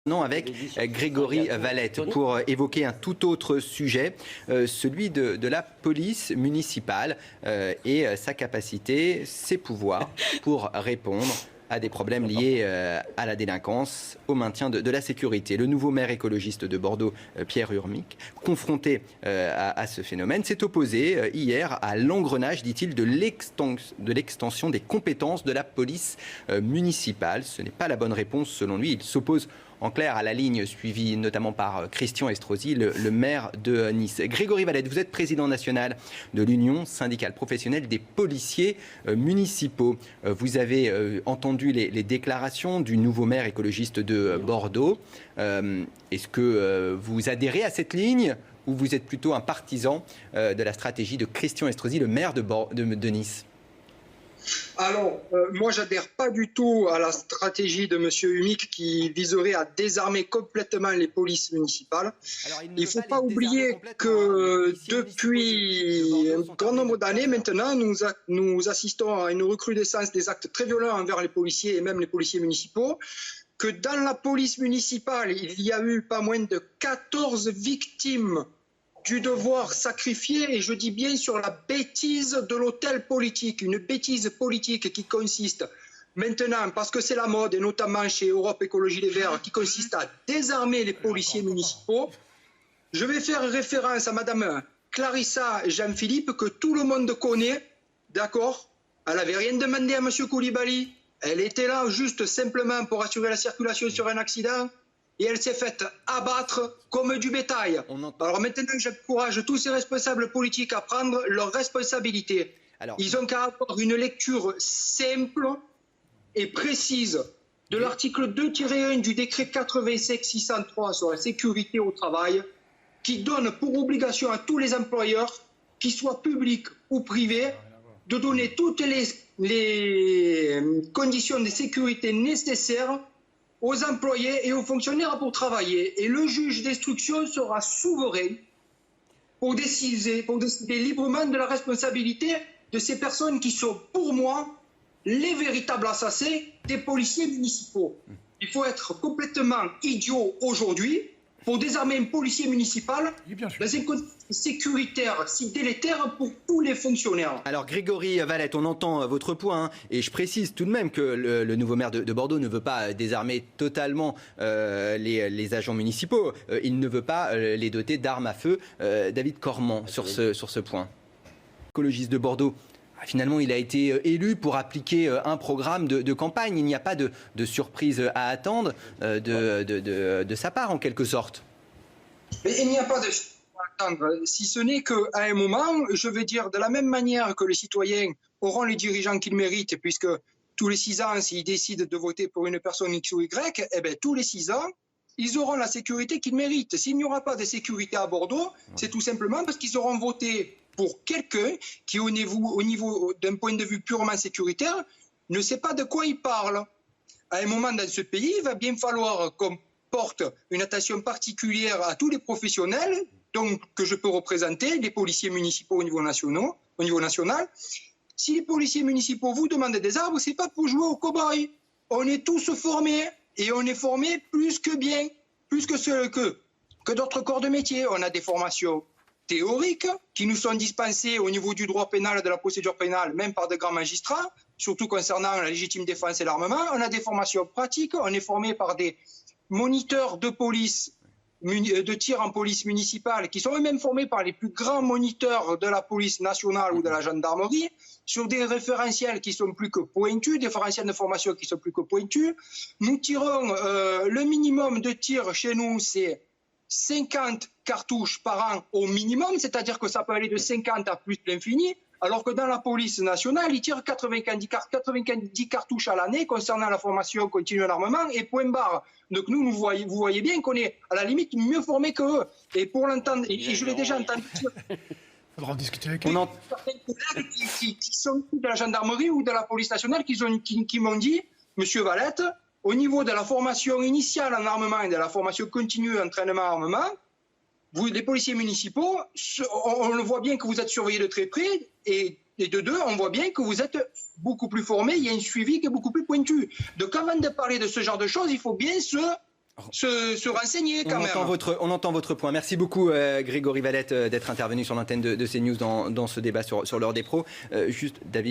Non, avec Grégory Valette pour évoquer un tout autre sujet, celui de la police municipale et sa capacité, ses pouvoirs pour répondre à des problèmes liés à la délinquance, au maintien de la sécurité. Le nouveau maire écologiste de Bordeaux, Pierre Urmic, confronté à ce phénomène, s'est opposé hier à l'engrenage, dit-il, de l'extension des compétences de la police municipale. Ce n'est pas la bonne réponse selon lui. Il s'oppose en clair à la ligne suivie notamment par Christian Estrosi, le maire de Nice. Grégory Valette, vous êtes président national de l'Union syndicale professionnelle des policiers municipaux. Vous avez entendu les déclarations du nouveau maire écologiste de Bordeaux. Est-ce que vous adhérez à cette ligne ou vous êtes plutôt un partisan de la stratégie de Christian Estrosi, le maire de Nice ? Alors, moi, j'adhère pas du tout à la stratégie de M. Urmic qui viserait à désarmer complètement les polices municipales. Il ne faut pas oublier que depuis un grand nombre d'années maintenant, nous assistons à une recrudescence des actes très violents envers les policiers et même les policiers municipaux, que dans la police municipale, il y a eu pas moins de 14 victimes du devoir sacrifié, et je dis bien sur la bêtise de l'hôtel politique, une bêtise politique qui consiste maintenant, parce que c'est la mode, et notamment chez Europe Écologie Les Verts, qui consiste à désarmer les policiers municipaux. Je vais faire référence à Madame Clarissa Jean-Philippe, que tout le monde connaît, d'accord? Elle n'avait rien demandé à Monsieur Koulibaly, elle était là juste simplement pour assurer la circulation sur un accident. Et elle s'est faite abattre comme du bétail. Alors maintenant, j'encourage tous ces responsables politiques à prendre leurs responsabilités. Ils ont qu'à avoir une lecture simple et précise de l'article 2-1 du décret 85-603 sur la sécurité au travail, qui donne pour obligation à tous les employeurs, qu'ils soient publics ou privés, de donner toutes les conditions de sécurité nécessaires aux employés et aux fonctionnaires pour travailler. Et le juge d'instruction sera souverain pour décider librement de la responsabilité de ces personnes qui sont, pour moi, les véritables assassins des policiers municipaux. Il faut être complètement idiot aujourd'hui pour désarmer un policier municipal dans un contexte sécuritaire si délétère pour tous les fonctionnaires. Alors Grégory Valette, on entend votre point, et je précise tout de même que le nouveau maire de Bordeaux ne veut pas désarmer totalement les agents municipaux. Il ne veut pas les doter d'armes à feu. David Cormand, sur ce point. Écologiste de Bordeaux. Finalement, il a été élu pour appliquer un programme de campagne. Il n'y a pas de surprise à attendre de sa part, en quelque sorte. Mais il n'y a pas de surprise à attendre, si ce n'est qu'à un moment, je vais dire, de la même manière que les citoyens auront les dirigeants qu'ils méritent, puisque tous les 6 ans, s'ils décident de voter pour une personne X ou Y, eh bien, tous les 6 ans, ils auront la sécurité qu'ils méritent. S'il n'y aura pas de sécurité à Bordeaux, c'est tout simplement parce qu'ils auront voté pour quelqu'un qui, au niveau d'un point de vue purement sécuritaire, ne sait pas de quoi il parle. À un moment dans ce pays, il va bien falloir qu'on porte une attention particulière à tous les professionnels donc, que je peux représenter, les policiers municipaux au niveau national. Si les policiers municipaux vous demandent des armes, ce n'est pas pour jouer au cow-boy. On est tous formés, et on est formés plus que bien, plus que d'autres corps de métier. On a des formations théoriques qui nous sont dispensées au niveau du droit pénal et de la procédure pénale, même par de grands magistrats, surtout concernant la légitime défense et l'armement. On a des formations pratiques, on est formé par des moniteurs de police, de tir en police municipale, qui sont eux-mêmes formés par les plus grands moniteurs de la police nationale ou de la gendarmerie, sur des référentiels qui sont plus que pointus, des référentiels de formation qui sont plus que pointus. Nous tirons, le minimum de tir chez nous, c'est 50 cartouches par an au minimum, c'est-à-dire que ça peut aller de 50 à plus de l'infini, alors que dans la police nationale, ils tirent 90 cartouches à l'année concernant la formation continue en armement et point barre. Donc vous voyez bien qu'on est à la limite mieux formés qu'eux. Et pour l'entendre, et je l'ai déjà entendu dire, il faudra en discuter avec certains collègues qui sont de la gendarmerie ou de la police nationale qui m'ont dit, Monsieur Valette, au niveau de la formation initiale en armement et de la formation continue entraînement armement, vous, les policiers municipaux, on le voit bien que vous êtes surveillés de très près, et de deux, on voit bien que vous êtes beaucoup plus formés, il y a un suivi qui est beaucoup plus pointu. Donc avant de parler de ce genre de choses, il faut bien se se renseigner quand même. On entend votre point. Merci beaucoup Grégory Valette d'être intervenu sur l'antenne de CNews dans ce débat sur l'heure des pros. Juste David.